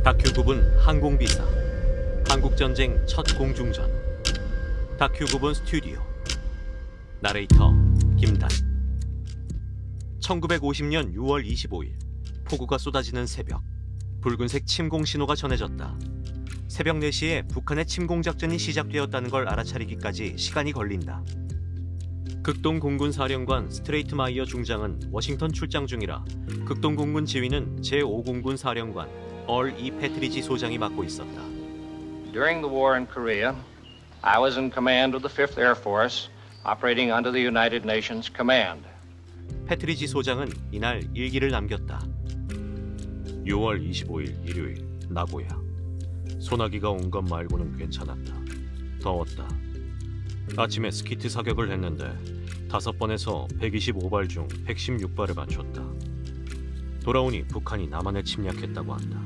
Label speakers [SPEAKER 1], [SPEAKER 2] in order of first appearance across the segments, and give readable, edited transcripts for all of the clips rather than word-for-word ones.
[SPEAKER 1] 다큐 부분 항공비사, 한국전쟁 첫 공중전. 다큐 부분 스튜디오. 나레이터 김단. 1950년 6월 25일 폭우가 쏟아지는 새벽, 붉은색 침공 신호가 전해졌다. 새벽 4시에 북한의 침공 작전이 시작되었다는 걸 알아차리기까지 시간이 걸린다. 극동 공군 사령관 스트레이트마이어 중장은 워싱턴 출장 중이라 극동 공군 지휘는 제5공군 사령관 얼 이 패트리지 소장이 맡고 있었다.
[SPEAKER 2] During the war in Korea, I was in command of the 5th Air Force, operating under the United Nations Command.
[SPEAKER 1] 패트리지 소장은 이날 일기를 남겼다. 6월 25일 일요일 나고야. 소나기가 온 것 말고는 괜찮았다. 더웠다. 아침에 스키트 사격을 했는데 5번에서 125발 중 116발을 맞췄다. 돌아오니 북한이 남한을 침략했다고 한다.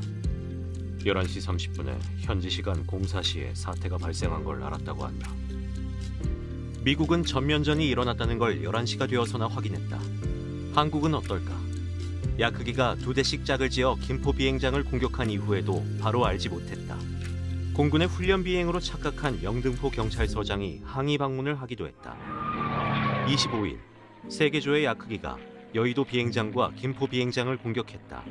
[SPEAKER 1] 11시 30분에 현지 시간 04시에 사태가 발생한 걸 알았다고 한다. 미국은 전면전이 일어났다는 걸 11시가 되어서나 확인했다. 한국은 어떨까? 야크기가 2대씩 짝을 지어 김포 비행장을 공격한 이후에도 바로 알지 못했다. 공군의 훈련 비행으로 착각한 영등포 경찰서장이 항의 방문을 하기도 했다. 25일 세계조의 야크기가 여의도 비행장과 김포 비행장을 공격했다.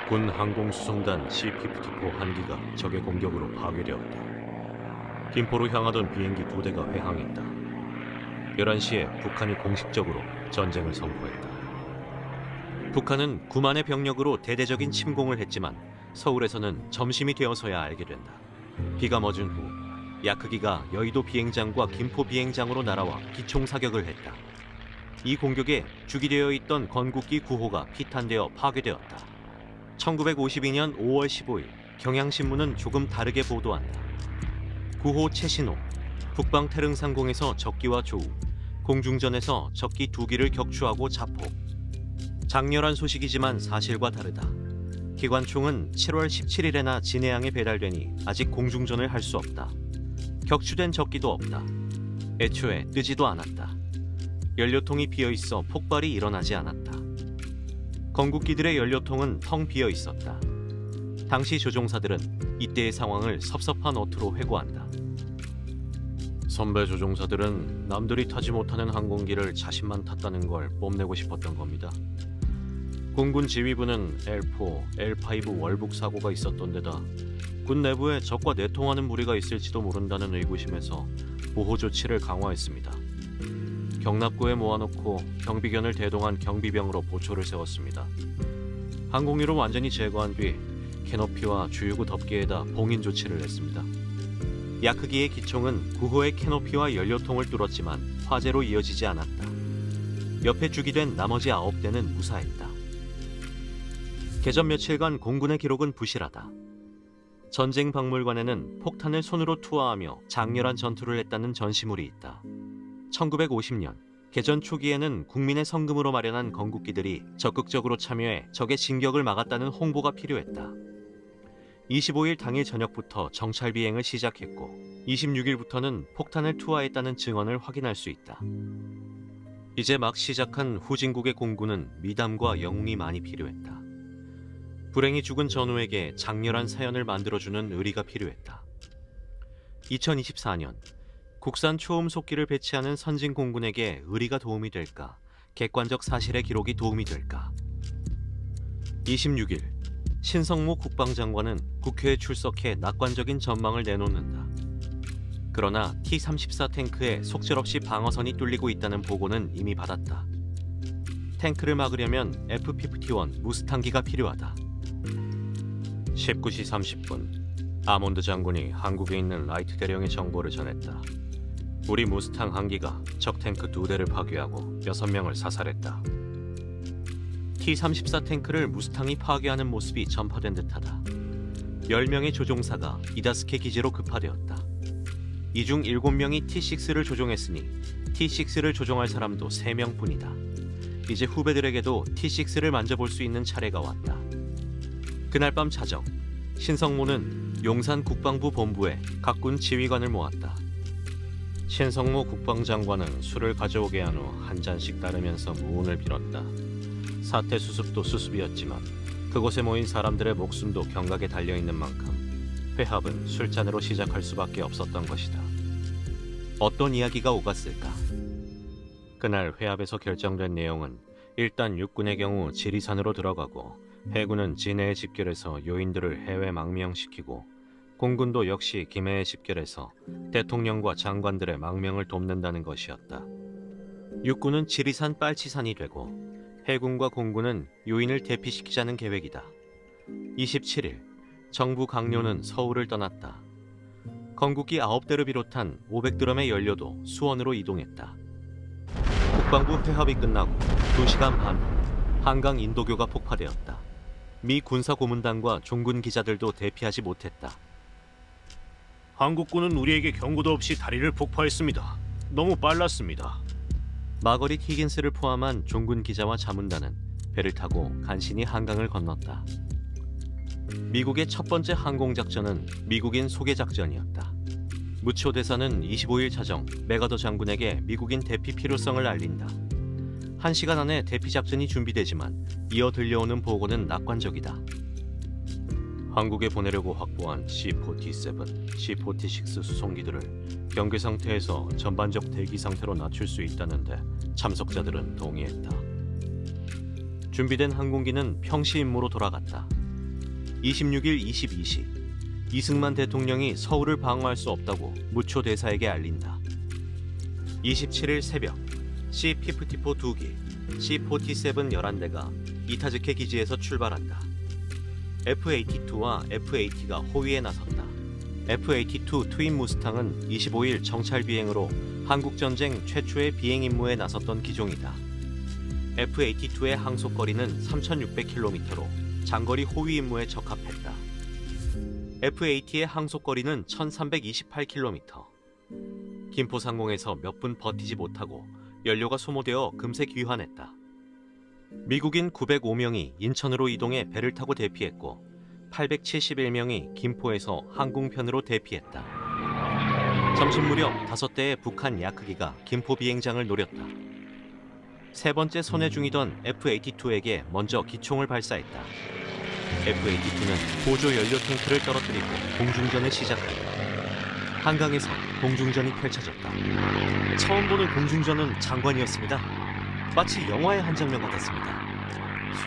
[SPEAKER 1] 군 항공수송단 C-54 한기가 적의 공격으로 파괴되었다. 김포로 향하던 비행기 2대가 회항했다. 11시에 북한이 공식적으로 전쟁을 선포했다. 북한은 9만의 병력으로 대대적인 침공을 했지만 서울에서는 점심이 되어서야 알게 된다. 비가 멎은 후 야크기가 여의도 비행장과 김포 비행장으로 날아와 기총 사격을 했다. 이 공격에 주기되어 있던 건국기 9호가 피탄되어 파괴되었다. 1952년 5월 15일 경향신문은 조금 다르게 보도한다. 9호 최신호, 북방 태릉상공에서 적기와 조우, 공중전에서 적기 2기를 격추하고 자폭. 장렬한 소식이지만 사실과 다르다. 기관총은 7월 17일에나 진해항에 배달되니 아직 공중전을 할 수 없다. 격추된 적기도 없다. 애초에 뜨지도 않았다. 연료통이 비어있어 폭발이 일어나지 않았다. 건국기들의 연료통은 텅 비어 있었다. 당시 조종사들은 이때의 상황을 섭섭한 어투로 회고한다. 선배 조종사들은 남들이 타지 못하는 항공기를 자신만 탔다는 걸 뽐내고 싶었던 겁니다. 공군 지휘부는 L4, L5 월북 사고가 있었던 데다 군 내부에 적과 내통하는 무리가 있을지도 모른다는 의구심에서 보호 조치를 강화했습니다. 경납고에 모아놓고 경비견을 대동한 경비병으로 보초를 세웠습니다. 항공유를 완전히 제거한 뒤 캐노피와 주유구 덮개에다 봉인 조치를 했습니다. 야크기의 기총은 9호의 캐노피와 연료통을 뚫었지만 화재로 이어지지 않았다. 옆에 주기된 나머지 9대는 무사했다. 개전 며칠간 공군의 기록은 부실하다. 전쟁 박물관에는 폭탄을 손으로 투하하며 장렬한 전투를 했다는 전시물이 있다. 1950년 개전 초기에는 국민의 성금으로 마련한 건국기들이 적극적으로 참여해 적의 진격을 막았다는 홍보가 필요했다. 25일 당일 저녁부터 정찰 비행을 시작했고 26일부터는 폭탄을 투하했다는 증언을 확인할 수 있다. 이제 막 시작한 후진국의 공군은 미담과 영웅이 많이 필요했다. 불행히 죽은 전우에게 장렬한 사연을 만들어주는 의리가 필요했다. 2024년 국산 초음속기를 배치하는 선진 공군에게 의리가 도움이 될까? 객관적 사실의 기록이 도움이 될까? 26일 신성모 국방장관은 국회에 출석해 낙관적인 전망을 내놓는다. 그러나 T-34 탱크에 속절없이 방어선이 뚫리고 있다는 보고는 이미 받았다. 탱크를 막으려면 F-51 무스탕기가 필요하다. 19시 30분 아몬드 장군이 한국에 있는 라이트 대령의 정보를 전했다. 우리 무스탕 한 기가 적 탱크 2대를 파괴하고 6명을 사살했다. T-34 탱크를 무스탕이 파괴하는 모습이 전파된 듯하다. 10명의 조종사가 이다스케 기지로 급파되었다. 이 중 7명이 T-6를 조종했으니 T-6를 조종할 사람도 3명뿐이다. 이제 후배들에게도 T-6를 만져볼 수 있는 차례가 왔다. 그날 밤 자정, 신성모는 용산 국방부 본부에 각군 지휘관을 모았다. 신성모 국방장관은 술을 가져오게 한 후 한 잔씩 따르면서 무운을 빌었다. 사태 수습도 수습이었지만 그곳에 모인 사람들의 목숨도 경각에 달려있는 만큼 회합은 술잔으로 시작할 수밖에 없었던 것이다. 어떤 이야기가 오갔을까? 그날 회합에서 결정된 내용은 일단 육군의 경우 지리산으로 들어가고 해군은 진해에 집결해서 요인들을 해외 망명시키고 공군도 역시 김해에 집결해서 대통령과 장관들의 망명을 돕는다는 것이었다. 육군은 지리산 빨치산이 되고 해군과 공군은 요인을 대피시키자는 계획이다. 27일 정부 강요는 서울을 떠났다. 건국기 9대를 비롯한 500드럼의 연료도 수원으로 이동했다. 국방부 회합이 끝나고 2시간 반 후 한강 인도교가 폭파되었다. 미 군사고문단과 종군 기자들도 대피하지 못했다. 한국군은 우리에게 경고도 없이 다리를 폭파했습니다. 너무 빨랐습니다. 마거릿 히긴스를 포함한 종군 기자와 자문단은 배를 타고 간신히 한강을 건넜다. 미국의 첫 번째 항공작전은 미국인 소개작전이었다. 무초 대사는 25일 자정 맥아더 장군에게 미국인 대피 필요성을 알린다. 1시간 안에 대피 작전이 준비되지만 이어 들려오는 보고는 낙관적이다. 한국에 보내려고 확보한 C-47, C-46 수송기들을 경계 상태에서 전반적 대기 상태로 낮출 수 있다는데 참석자들은 동의했다. 준비된 항공기는 평시 임무로 돌아갔다. 26일 22시 이승만 대통령이 서울을 방어할 수 없다고 무초 대사에게 알린다. 27일 새벽 C-54 2기, C-47 11대가 이타즈케 기지에서 출발한다. F-82와 F-80가 호위에 나섰다. F-82 트윈 무스탕은 25일 정찰 비행으로 한국전쟁 최초의 비행 임무에 나섰던 기종이다. F-82의 항속거리는 3,600km로 장거리 호위 임무에 적합했다. F-80의 항속거리는 1,328km. 김포상공에서 몇 분 버티지 못하고 연료가 소모되어 금세 귀환했다. 미국인 905명이 인천으로 이동해 배를 타고 대피했고 871명이 김포에서 항공편으로 대피했다. 점심 무렵 5대의 북한 야크기가 김포 비행장을 노렸다. 세 번째 선회 중이던 F-82에게 먼저 기총을 발사했다. F-82는 보조 연료 탱크를 떨어뜨리고 공중전을 시작한다. 한강에서 공중전이 펼쳐졌다. 처음 보는 공중전은 장관이었습니다. 마치 영화의 한 장면 같았습니다.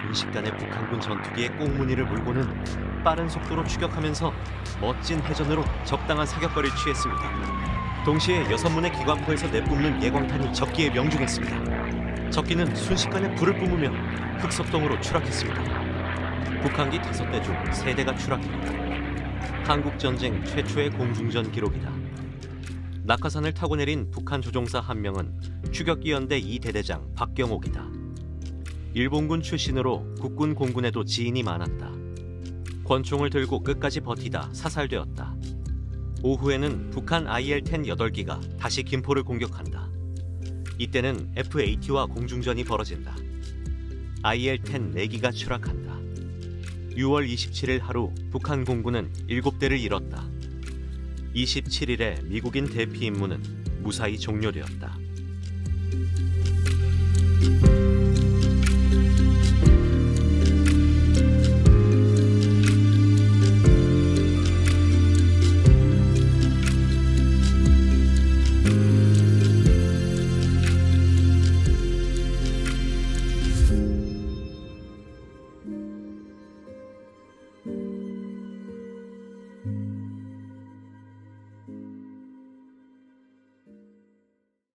[SPEAKER 1] 순식간에 북한군 전투기의 꽁무니를 물고는 빠른 속도로 추격하면서 멋진 회전으로 적당한 사격거리를 취했습니다. 동시에 6문의 기관포에서 내뿜는 예광탄이 적기에 명중했습니다. 적기는 순식간에 불을 뿜으며 흑석동으로 추락했습니다. 북한기 5대 중 3대가 추락했다. 한국전쟁 최초의 공중전 기록이다. 낙하산을 타고 내린 북한 조종사 한 명은 추격기 연대 2대대장 박경옥이다. 일본군 출신으로 국군 공군에도 지인이 많았다. 권총을 들고 끝까지 버티다 사살되었다. 오후에는 북한 IL-10 8기가 다시 김포를 공격한다. 이때는 F-80와 공중전이 벌어진다. IL-10 4기가 추락한다. 6월 27일 하루 북한 공군은 7대를 잃었다. 27일에 미국인 대피 임무는 무사히 종료되었다.